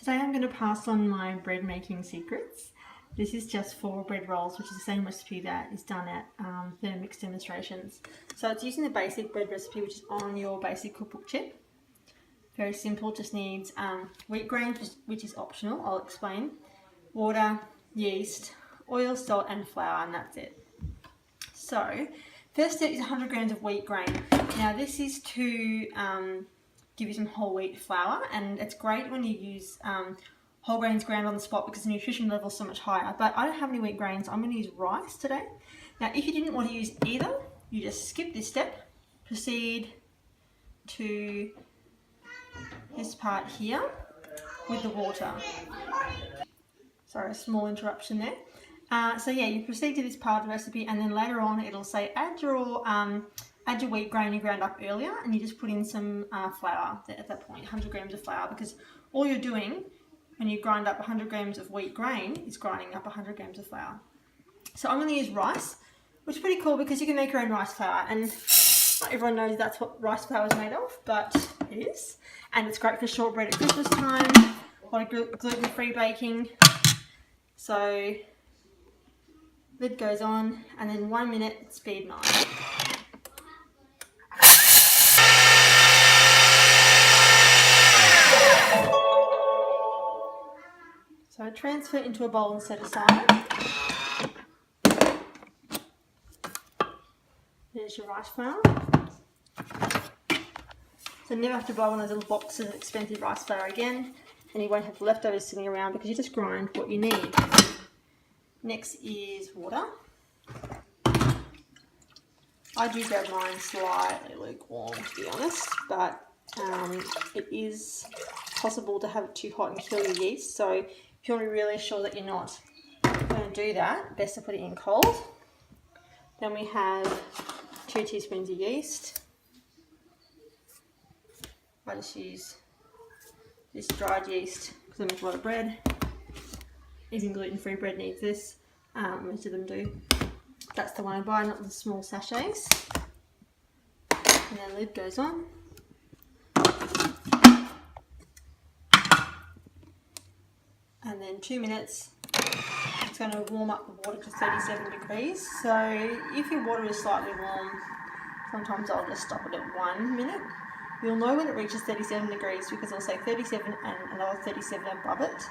Today I'm going to pass on my bread making secrets. This is just for bread rolls, which is the same recipe that is done at Thermoments demonstrations. So it's using the basic bread recipe, which is on your basic cookbook chip. Very simple, just needs wheat grain, which is optional, I'll explain, water, yeast, oil, salt and flour, and that's it. So first step is 100 grams of wheat grain. Now this is to give you some whole wheat flour, and it's great when you use whole grains ground on the spot because the nutrition level is so much higher. But I don't have any wheat grains, I'm going to use rice today. Now if you didn't want to use either, you just skip this step, proceed to this part here with the water. Sorry, a small interruption there. So yeah, you proceed to this part of the recipe, and then later on it'll say add your wheat grain you ground up earlier, and you just put in some flour at that point, 100 grams of flour, because all you're doing when you grind up 100 grams of wheat grain is grinding up 100 grams of flour. So I'm going to use rice, which is pretty cool because you can make your own rice flour, and not everyone knows that's what rice flour is made of, but it is. And it's great for shortbread at Christmas time, a lot of gluten-free baking. So lid goes on, and then 1 minute, speed 9. So transfer into a bowl and set aside. There's your rice flour. So never have to buy one of those little boxes of expensive rice flour again, and you won't have leftovers sitting around because you just grind what you need. Next is water. I do grab mine slightly lukewarm, to be honest, but it is possible to have it too hot and kill your yeast. So if you want to be really sure that you're not going to do that, best to put it in cold. Then we have 2 teaspoons of yeast. I just use this dried yeast because I make a lot of bread. Even gluten-free bread needs this. Most of them do. That's the one I buy, not the small sachets. And then lid goes on. And then 2 minutes, it's going to warm up the water to 37 degrees. So if your water is slightly warm, sometimes I'll just stop it at 1 minute. You'll know when it reaches 37 degrees because it'll say 37 and another 37 above it.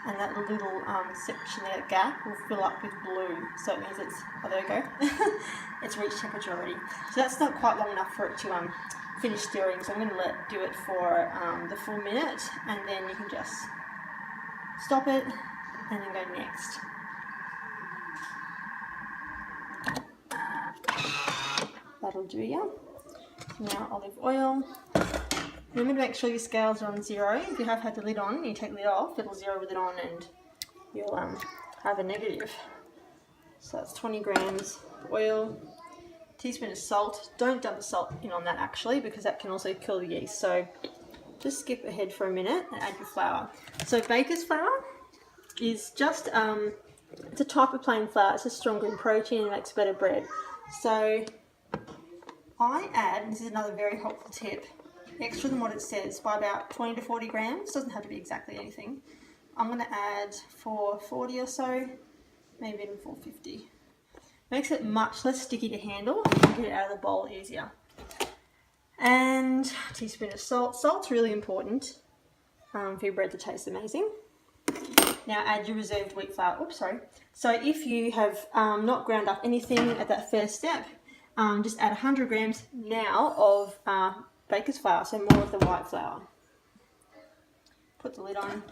And that little section there, gap, will fill up with blue. So it means it's, oh there we go, it's reached temperature already. So that's not quite long enough for it to finish stirring. So I'm going to do it for the full minute, and then you can just stop it and then go next. That'll do ya. Now olive oil. Remember to make sure your scales are on 0. If you have had the lid on, you take the lid off, it'll 0 with it on and you'll have a negative. So that's 20 grams of oil, teaspoon of salt. Don't dump the salt in on that actually, because that can also kill the yeast. So just skip ahead for a minute and add your flour. So baker's flour is just, it's a type of plain flour. It's just stronger in protein and makes better bread. So I add, this is another very helpful tip, extra than what it says by about 20 to 40 grams. Doesn't have to be exactly anything. I'm going to add 440 or so, maybe even 450. Makes it much less sticky to handle, and you can get it out of the bowl easier. And a teaspoon of salt. Salt's really important for your bread to taste amazing. Now add your reserved wheat flour. Oops, sorry. So if you have not ground up anything at that first step, just add 100 grams now of baker's flour, so more of the white flour. Put the lid on.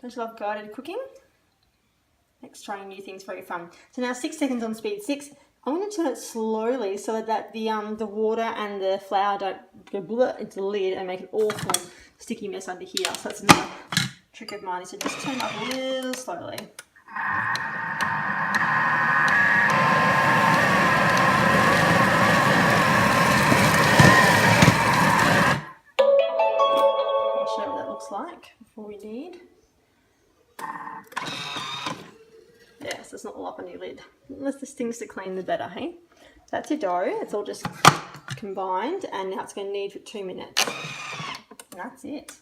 Don't you love guided cooking? Makes trying new things very fun. So now 6 seconds on speed 6. I'm going to turn it slowly so that the water and the flour don't go into the lid and make an awful sticky mess under here. So that's another trick of mine, is to just turn it up a little slowly. Like before we knead. Yes, it's not all up on your lid. The less there's things to clean, the better, hey? That's your dough. It's all just combined, and now it's going to knead for 2 minutes. that's it.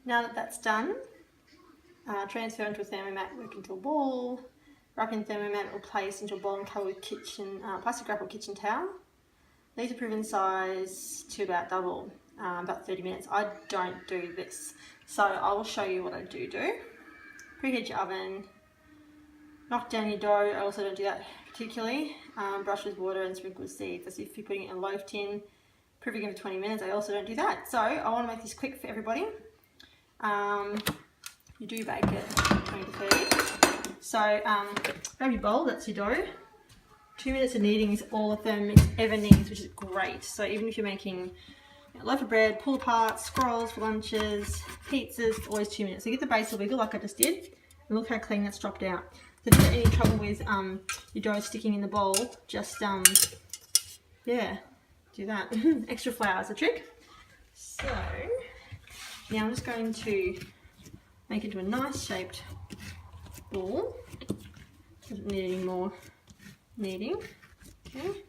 Now that that's done, transfer into a Thermomat, work into a ball, wrap in Thermomat or place into a bowl and cover with plastic wrap or kitchen towel. These are proven size to about double, about 30 minutes. I don't do this, so I will show you what I do. Preheat your oven, knock down your dough. I also don't do that particularly. Brush with water and sprinkle with seeds as if you're putting it in a loaf tin. Preheat for 20 minutes. I also don't do that. So I want to make this quick for everybody. You do bake it 20 to 30. So grab your bowl, that's your dough. 2 minutes of kneading is all a Thermomix ever needs, which is great. So even if you're making a loaf of bread, pull apart, scrolls for lunches, pizzas, always 2 minutes. So get the base a wiggle like I just did, and look how clean that's dropped out. So if you've got any trouble with your dough sticking in the bowl, just yeah, do that. Extra flour is a trick. So now I'm just going to make it into a nice shaped ball. Doesn't need any more kneading. Okay,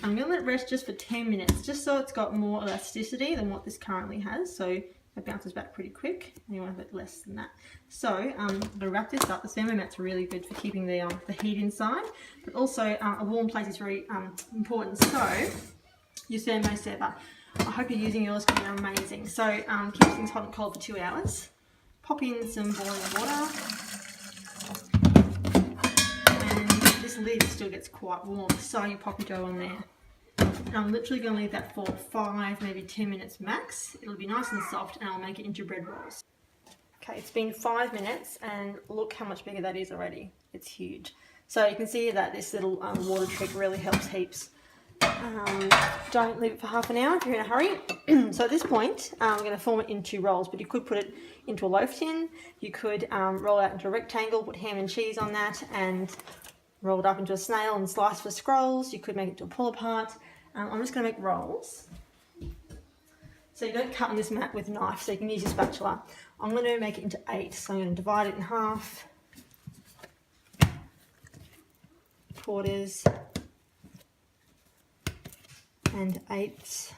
I'm going to let it rest just for 10 minutes, just so it's got more elasticity than what this currently has. So it bounces back pretty quick, and you want a bit less than that. So I'm going to wrap this up. The Thermomat's really good for keeping the heat inside, but also a warm place is very important. So your thermo saver, I hope you're using yours because they're amazing. So keep things hot and cold for 2 hours. Pop in some boiling water. This lid still gets quite warm, so you pop your dough on there. And I'm literally going to leave that for 5, maybe 10 minutes max. It'll be nice and soft, and I'll make it into bread rolls. Okay, it's been 5 minutes, and look how much bigger that is already. It's huge. So you can see that this little water trick really helps heaps. Don't leave it for half an hour if you're in a hurry. So at this point, I'm going to form it into rolls, but you could put it into a loaf tin. You could roll it out into a rectangle, put ham and cheese on that, and roll it up into a snail and slice for scrolls. You could make it to a pull apart. I'm just going to make rolls. So you don't cut on this mat with a knife, so you can use your spatula. I'm going to make it into 8, so I'm going to divide it in half, quarters, and 8ths.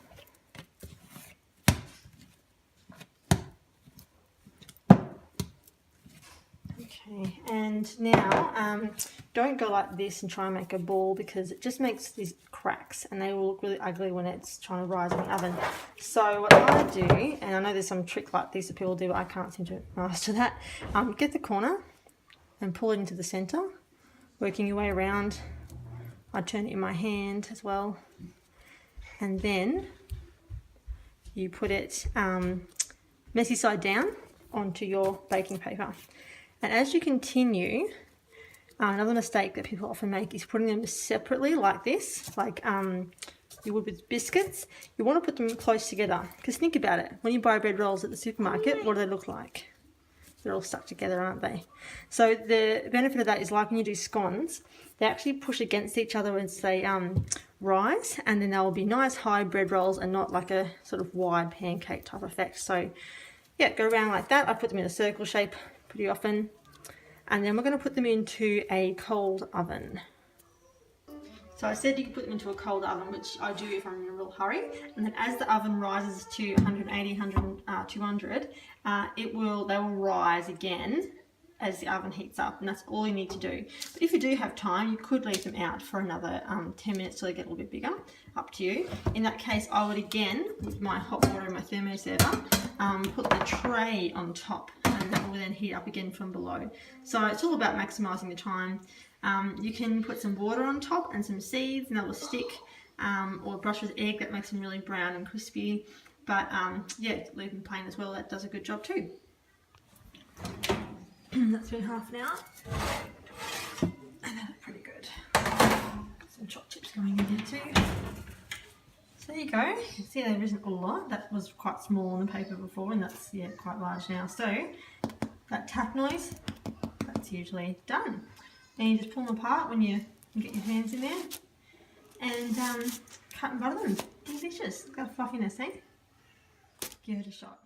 Okay, and now don't go like this and try and make a ball, because it just makes these cracks and they will look really ugly when it's trying to rise in the oven. So what I do, and I know there's some trick like this that people do, but I can't seem to master that, get the corner and pull it into the center, working your way around. I turn it in my hand as well, and then you put it messy side down onto your baking paper. And as you continue, another mistake that people often make is putting them separately like this, like you would with biscuits. You want to put them close together, because think about it. When you buy bread rolls at the supermarket, what do they look like? They're all stuck together, aren't they? So the benefit of that is, like when you do scones, they actually push against each other as they rise, and then they'll be nice high bread rolls and not like a sort of wide pancake type effect. So yeah, go around like that. I put them in a circle shape pretty often, and then we're going to put them into a cold oven. So I said you could put them into a cold oven, which I do if I'm in a real hurry, and then as the oven rises to 180, 200, they will rise again as the oven heats up, and that's all you need to do. But if you do have time, you could leave them out for another 10 minutes till they get a little bit bigger, up to you. In that case, I would again, with my hot water and my thermosaver, put the tray on top, and that will then heat up again from below. So it's all about maximising the time. You can put some water on top and some seeds, and that will stick, or brush with egg, that makes them really brown and crispy. But yeah, leave them plain as well, that does a good job too. That's been half an hour, and that looks pretty good. Some chopped chips going in here too. So there you go. You can see there isn't a lot. That was quite small on the paper before, and that's quite large now. So that tap noise, that's usually done. And you just pull them apart when you get your hands in there, and cut and butter them. Delicious. It's got a fluffiness, eh? Give it a shot.